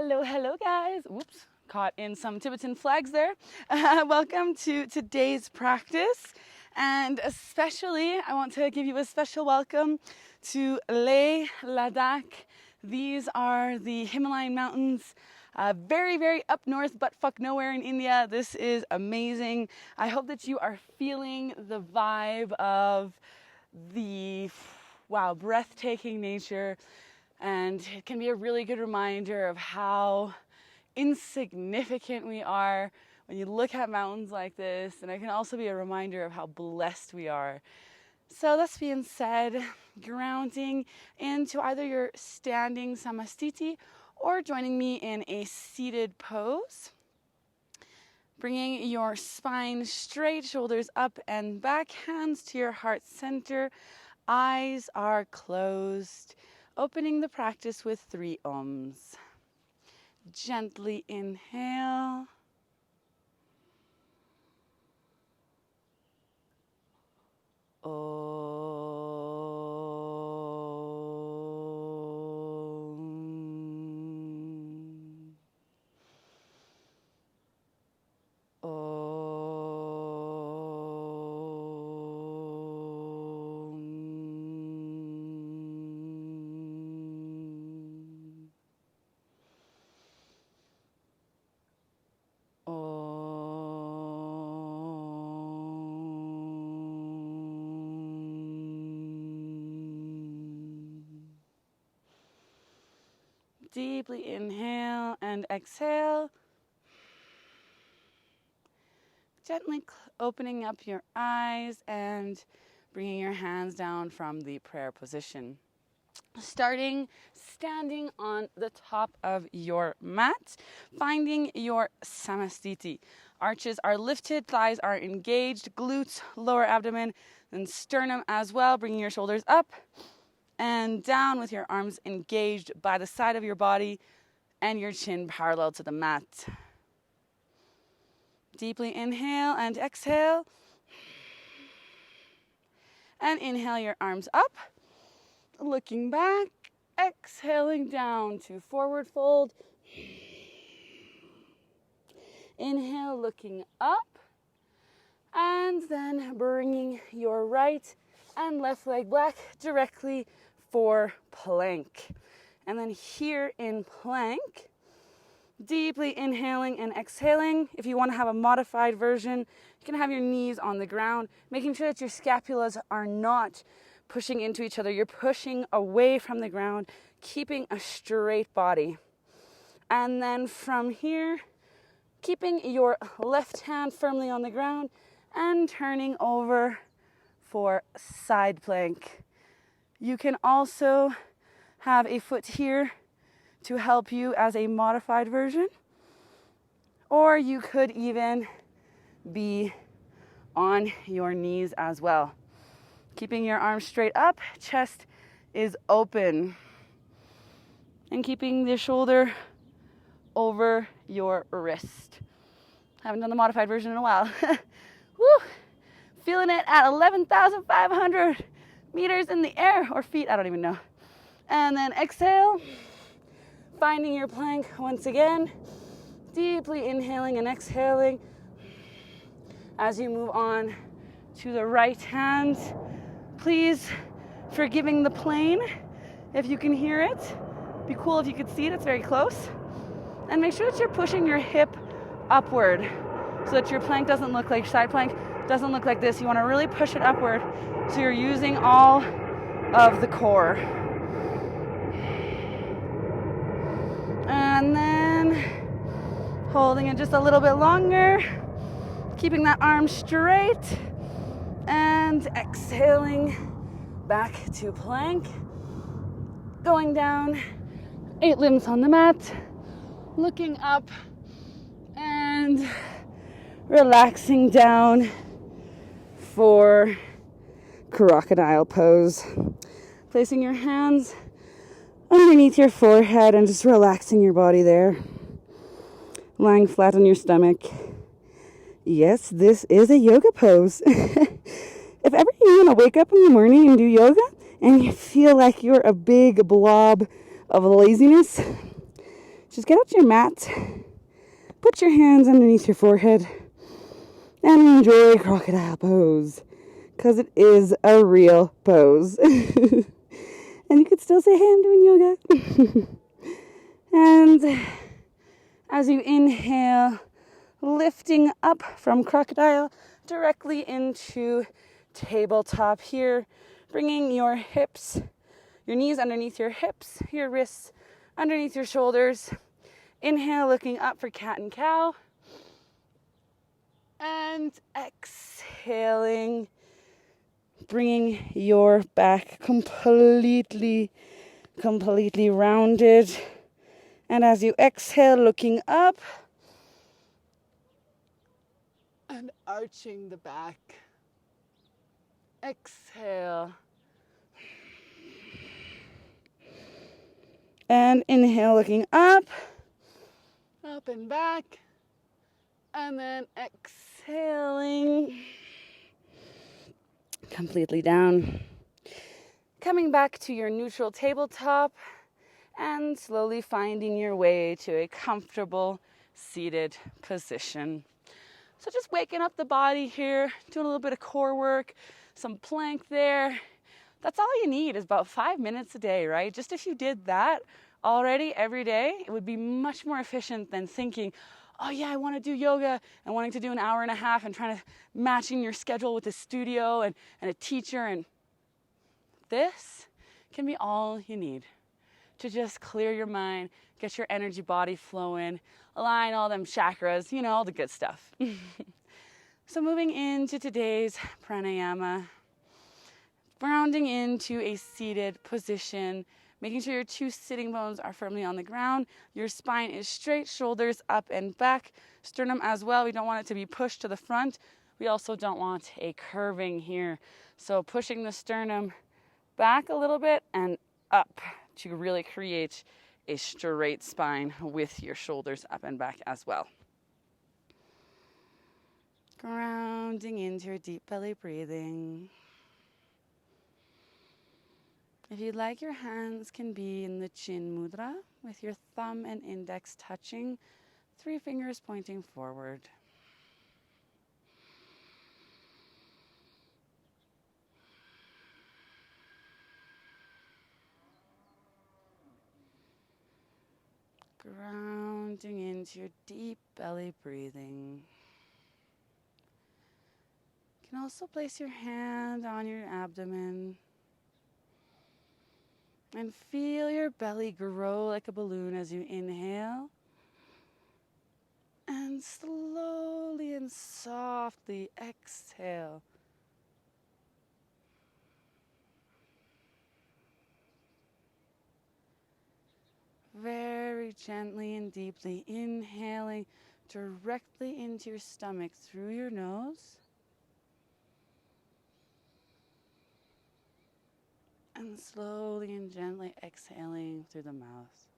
Hello guys. Whoops, caught in some Tibetan flags there. Welcome to today's practice, and especially I want to give you a special welcome to Leh Ladakh. These are the Himalayan mountains, very up north, but fuck nowhere in India. This is amazing. I hope that you are feeling the vibe of the breathtaking nature. And it can be a really good reminder of how insignificant we are when you look at mountains like this. And it can also be a reminder of how blessed we are. So that being said, grounding into either your standing samastiti or joining me in a seated pose. Bringing your spine straight, shoulders up and back, hands to your heart center. Eyes are closed. Opening the practice with 3 Oms. Gently inhale. Om. Deeply inhale and exhale. Gently opening up your eyes and bringing your hands down from the prayer position. Standing on the top of your mat, finding your samastiti. Arches are lifted, thighs are engaged, glutes, lower abdomen, and sternum as well. Bringing your shoulders up and down with your arms engaged by the side of your body and your chin parallel to the mat. Deeply inhale and exhale. And inhale your arms up, looking back, exhaling down to forward fold. Inhale, looking up, and then bringing your right and left leg back directly for plank. And then here in plank, deeply inhaling and exhaling. If you want to have a modified version, you can have your knees on the ground, making sure that your scapulas are not pushing into each other. You're pushing away from the ground, keeping a straight body. And then from here, keeping your left hand firmly on the ground and turning over for side plank. You can also have a foot here to help you as a modified version, or you could even be on your knees as well. Keeping your arms straight up, chest is open, and keeping the shoulder over your wrist. Haven't done the modified version in a while. Woo! Feeling it at 11,500 meters in the air, or feet, I don't even know. And then exhale, finding your plank once again, deeply inhaling and exhaling as you move on to the right hand. Please, forgiving the plane if you can hear it. Be cool if you could see it, it's very close. And make sure that you're pushing your hip upward so that your plank doesn't look like side plank, doesn't look like this. You want to really push it upward so you're using all of the core. And then holding it just a little bit longer, keeping that arm straight, and exhaling back to plank. Going down, 8 limbs on the mat, looking up and relaxing down for crocodile pose. Placing your hands underneath your forehead and just relaxing your body there. Lying flat on your stomach. Yes, this is a yoga pose. If ever you want to wake up in the morning and do yoga and you feel like you're a big blob of laziness, just get out your mat, put your hands underneath your forehead, and enjoy crocodile pose, because it is a real pose. And you could still say, hey, I'm doing yoga. And as you inhale, lifting up from crocodile directly into tabletop here, bringing your hips, your knees underneath your hips, your wrists underneath your shoulders. Inhale, looking up for cat and cow. And exhaling, bringing your back completely rounded. And as you exhale, looking up and arching the back. Exhale. And inhale, looking up and back. And then exhaling completely down. Coming back to your neutral tabletop and slowly finding your way to a comfortable seated position. So just waking up the body here, doing a little bit of core work, some plank there. That's all you need is about 5 minutes a day, right? Just if you did that already every day, it would be much more efficient than thinking, oh yeah, I want to do yoga and wanting to do an hour and a half and trying to matching your schedule with a studio and a teacher. And this can be all you need to just clear your mind, get your energy body flowing, align all them chakras, all the good stuff. So moving into today's pranayama, grounding into a seated position, making sure your 2 sitting bones are firmly on the ground. Your spine is straight, shoulders up and back, sternum as well. We don't want it to be pushed to the front. We also don't want a curving here. So pushing the sternum back a little bit and up to really create a straight spine with your shoulders up and back as well. Grounding into your deep belly breathing. If you'd like, your hands can be in the chin mudra with your thumb and index touching, 3 fingers pointing forward. Grounding into your deep belly breathing. You can also place your hand on your abdomen and feel your belly grow like a balloon as you inhale. And slowly and softly exhale. Very gently and deeply inhaling directly into your stomach through your nose. And slowly and gently exhaling through the mouth.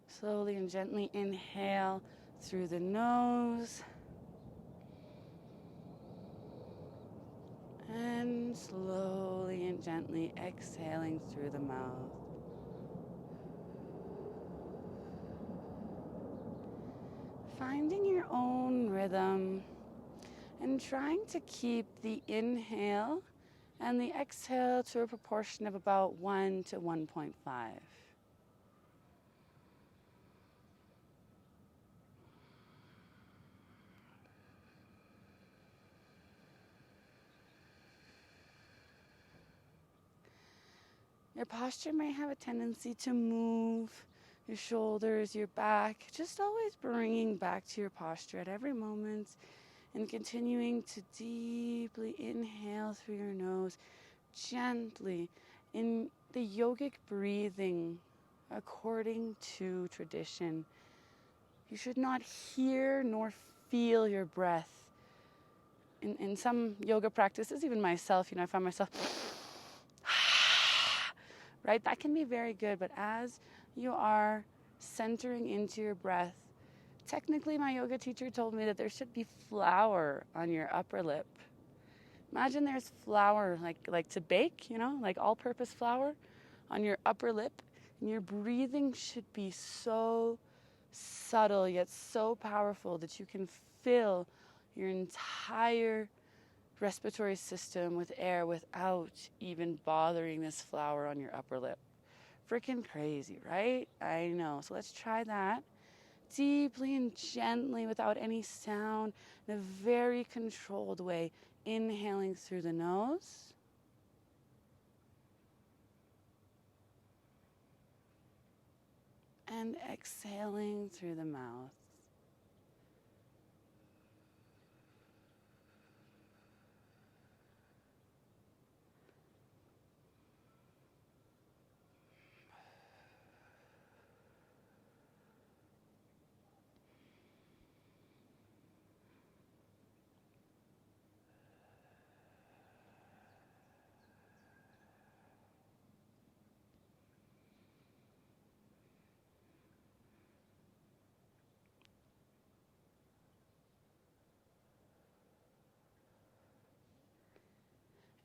Slowly and gently inhale through the nose. And slowly and gently exhaling through the mouth. Finding your own rhythm and trying to keep the inhale and the exhale to a proportion of about 1 to 1.5. Your posture may have a tendency to move, your shoulders, your back, just always bringing back to your posture at every moment and continuing to deeply inhale through your nose, gently in the yogic breathing according to tradition. You should not hear nor feel your breath. In some yoga practices, even myself, I find myself right? That can be very good, but as you are centering into your breath, technically my yoga teacher told me that there should be flour on your upper lip, Imagine there's flour, like to bake, like all-purpose flour on your upper lip, and your breathing should be so subtle yet so powerful that you can fill your entire respiratory system with air without even bothering this flour on your upper lip. Freaking crazy, right? I know. So let's try that. Deeply and gently, without any sound, in a very controlled way. Inhaling through the nose. And exhaling through the mouth.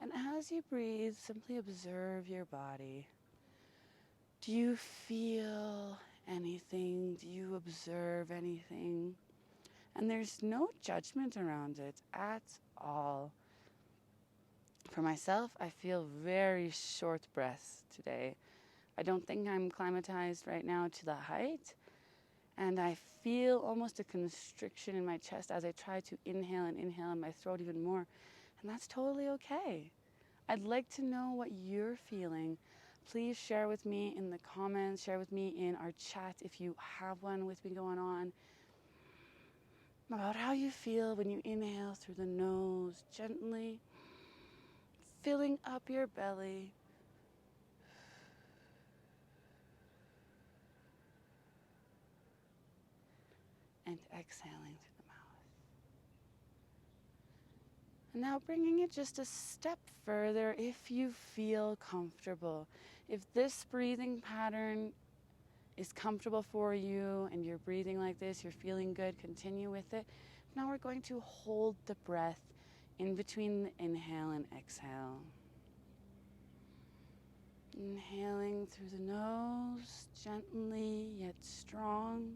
And as you breathe, simply observe your body. Do you feel anything? Do you observe anything? And there's no judgment around it at all. For myself, I feel very short breaths today. I don't think I'm climatized right now to the height. And I feel almost a constriction in my chest as I try to inhale in my throat even more. And that's totally okay. I'd like to know what you're feeling. Please share with me in the comments, share with me in our chat if you have one with me going on, about how you feel when you inhale through the nose, gently filling up your belly. And exhaling through the mouth. And now bringing it just a step further if you feel comfortable. If this breathing pattern is comfortable for you and you're breathing like this, you're feeling good, continue with it. Now we're going to hold the breath in between the inhale and exhale. Inhaling through the nose, gently yet strong.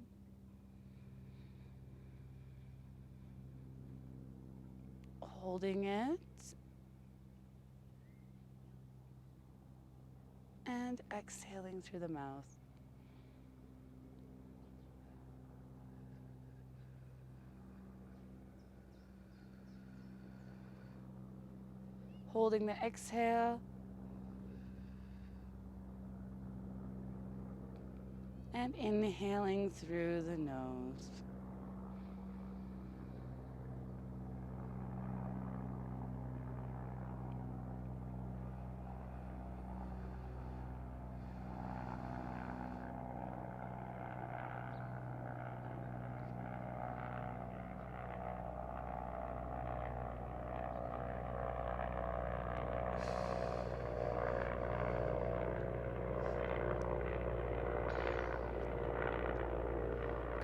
Holding it. And exhaling through the mouth. Holding the exhale. And inhaling through the nose.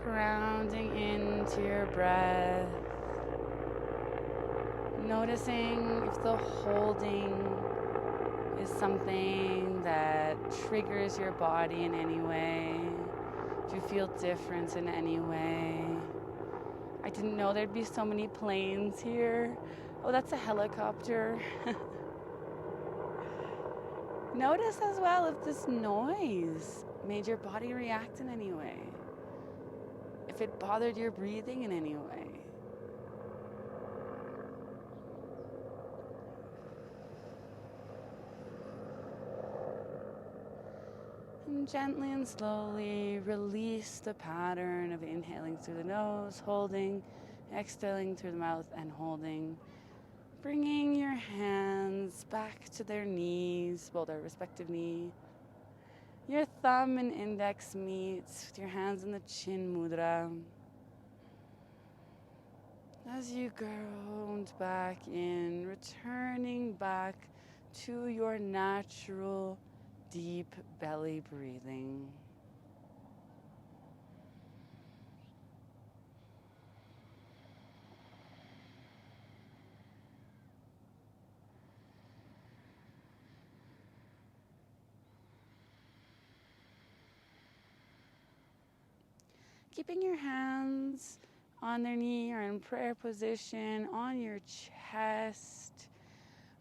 Grounding into your breath. Noticing if the holding is something that triggers your body in any way. If you feel different in any way. I didn't know there'd be so many planes here. Oh, that's a helicopter. Notice as well if this noise made your body react in any way. If it bothered your breathing in any way. And gently and slowly release the pattern of inhaling through the nose, holding, exhaling through the mouth, and holding. Bringing your hands back to their knees, well, their respective knee. Your thumb and index meet with your hands in the chin mudra. As you ground back in, returning back to your natural deep belly breathing. keeping your hands on their knee or in prayer position, on your chest,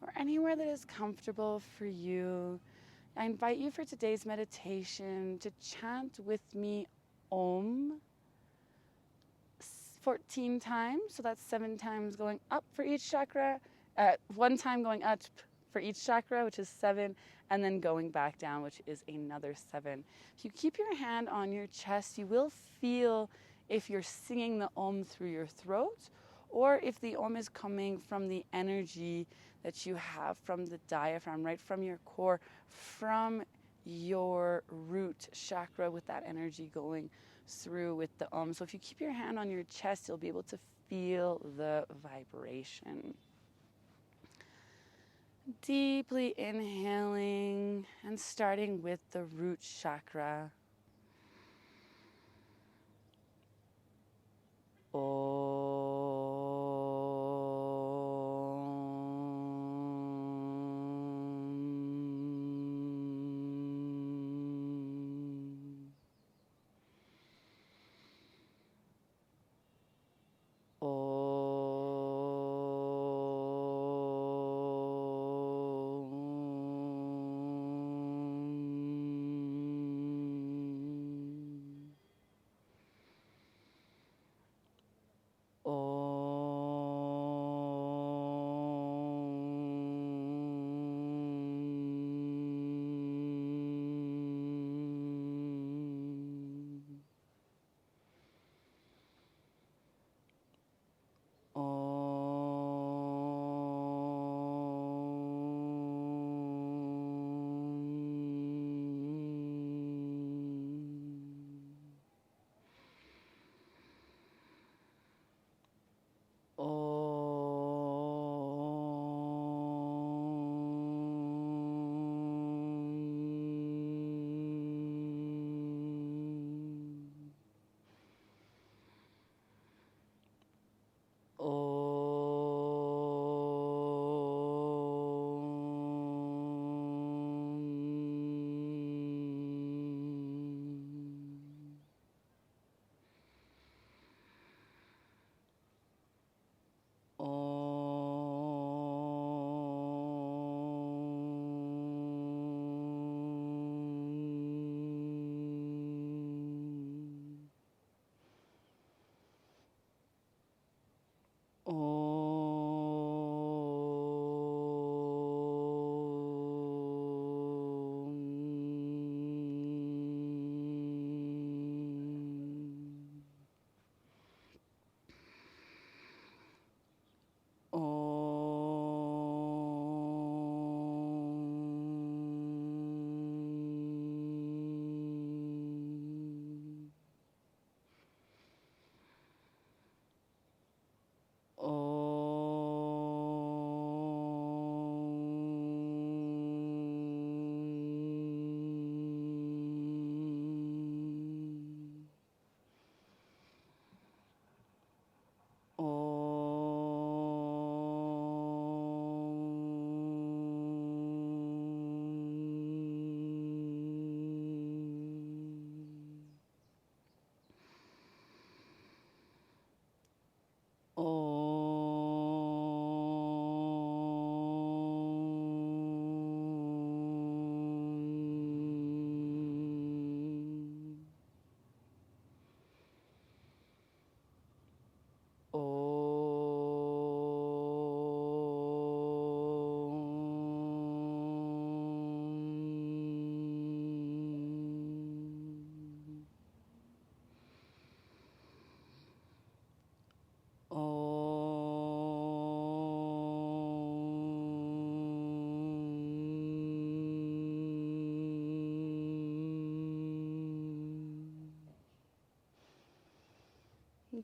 or anywhere that is comfortable for you. I invite you for today's meditation to chant with me Om 14 times. So that's 7 times going up for each chakra, 1 time going up for each chakra, which is 7, and then going back down, which is another 7. If you keep your hand on your chest, you will feel if you're singing the Om through your throat, or if the Om is coming from the energy that you have from the diaphragm, right from your core, from your root chakra, with that energy going through with the Om. So if you keep your hand on your chest, you'll be able to feel the vibration. Deeply inhaling and starting with the root chakra.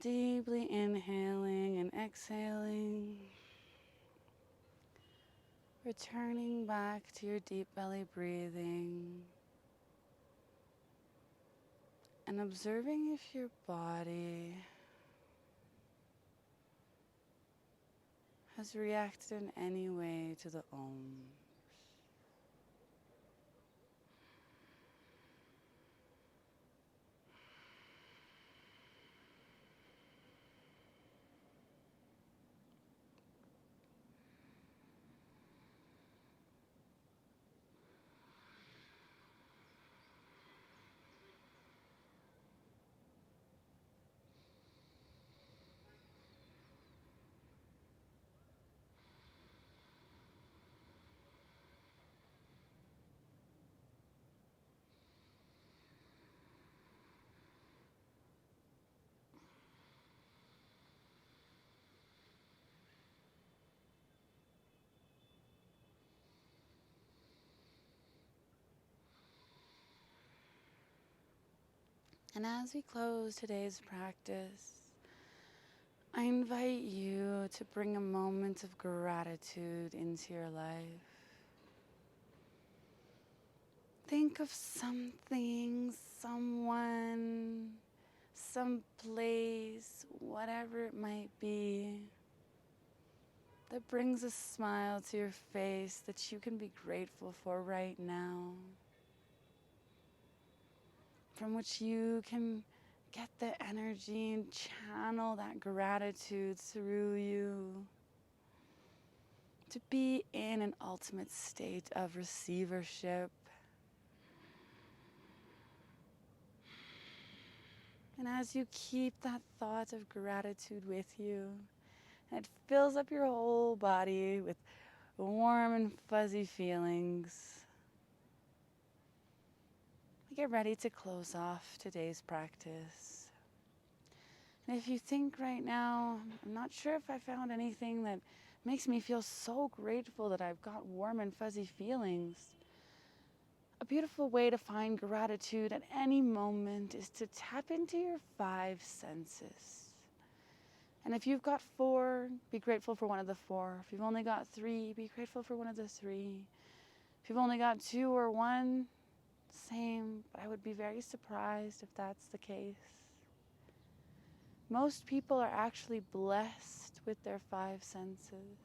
Deeply inhaling and exhaling, returning back to your deep belly breathing, and observing if your body has reacted in any way to the Om. And as we close today's practice, I invite you to bring a moment of gratitude into your life. Think of something, someone, some place, whatever it might be, that brings a smile to your face that you can be grateful for right now, from which you can get the energy and channel that gratitude through you to be in an ultimate state of receivership. And as you keep that thought of gratitude with you, and it fills up your whole body with warm and fuzzy feelings, get ready to close off today's practice. And if you think right now, I'm not sure if I found anything that makes me feel so grateful that I've got warm and fuzzy feelings, a beautiful way to find gratitude at any moment is to tap into your 5 senses. And if you've got 4, be grateful for one of the 4. If you've only got 3, be grateful for one of the 3. If you've only got 2 or 1, same, but I would be very surprised if that's the case. Most people are actually blessed with their 5 senses.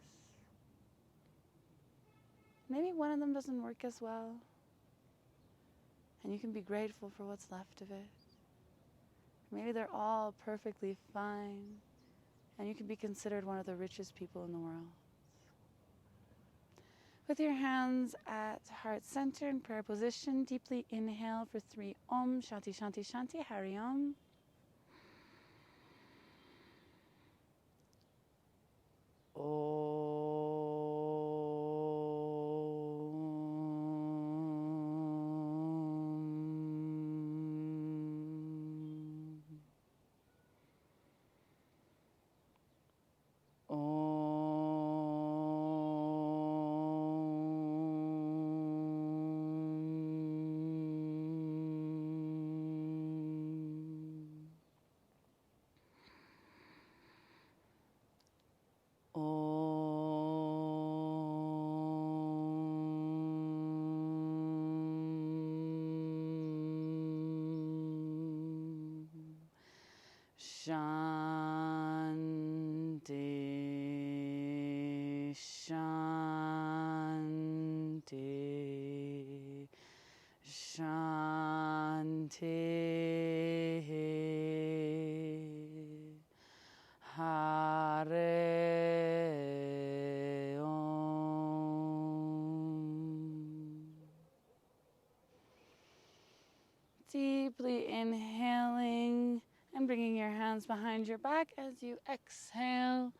Maybe one of them doesn't work as well, and you can be grateful for what's left of it. Maybe they're all perfectly fine, and you can be considered one of the richest people in the world. With your hands at heart center in prayer position, deeply inhale for 3 Om, Shanti, Shanti, Shanti, Hari Om. Shanti, Shanti, Shanti, Hare Om. Deeply inhaling and bringing your hands behind your back as you exhale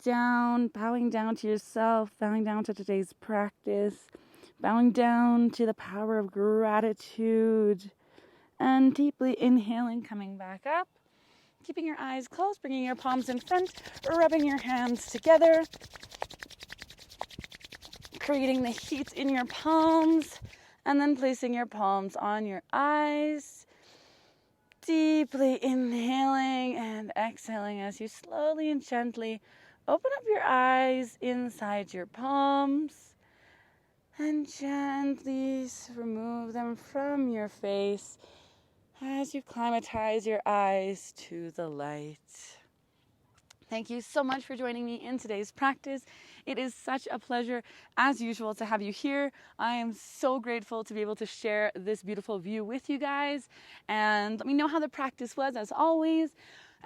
down, bowing down to yourself, bowing down to today's practice, bowing down to the power of gratitude, and deeply inhaling, coming back up, keeping your eyes closed, bringing your palms in front, rubbing your hands together, creating the heat in your palms, and then placing your palms on your eyes. Deeply inhaling and exhaling as you slowly and gently open up your eyes inside your palms and gently remove them from your face as you climatize your eyes to the light. Thank you so much for joining me in today's practice. It is such a pleasure, as usual, to have you here. I am so grateful to be able to share this beautiful view with you guys. And let me know how the practice was, as always.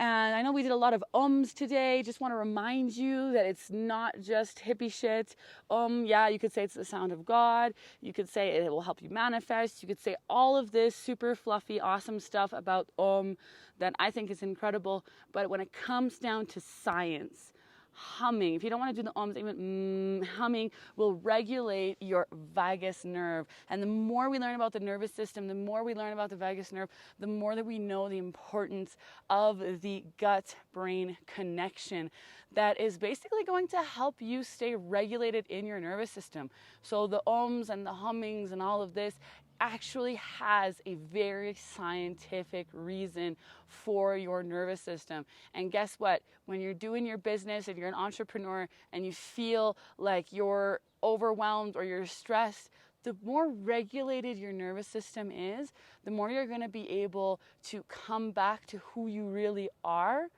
And I know we did a lot of ums today. Just want to remind you that it's not just hippie shit. Yeah, you could say it's the sound of God. You could say it will help you manifest. You could say all of this super fluffy, awesome stuff about that I think is incredible. But when it comes down to science, humming, if you don't want to do the ums, even humming will regulate your vagus nerve. And the more we learn about the nervous system, the more we learn about the vagus nerve, the more that we know the importance of the gut-brain connection that is basically going to help you stay regulated in your nervous system. So the ums and the hummings and all of this actually has a very scientific reason for your nervous system. And guess what? When you're doing your business and you're an entrepreneur and you feel like you're overwhelmed or you're stressed, the more regulated your nervous system is, the more you're going to be able to come back to who you really are,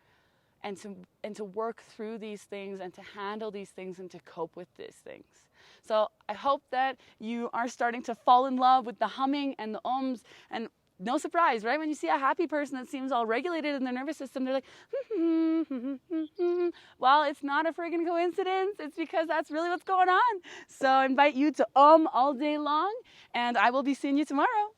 and to work through these things and to handle these things and to cope with these things. So I hope that you are starting to fall in love with the humming and the ums. And no surprise, right? When you see a happy person that seems all regulated in their nervous system, they're like, well, it's not a friggin' coincidence. It's because that's really what's going on. So I invite you to all day long, and I will be seeing you tomorrow.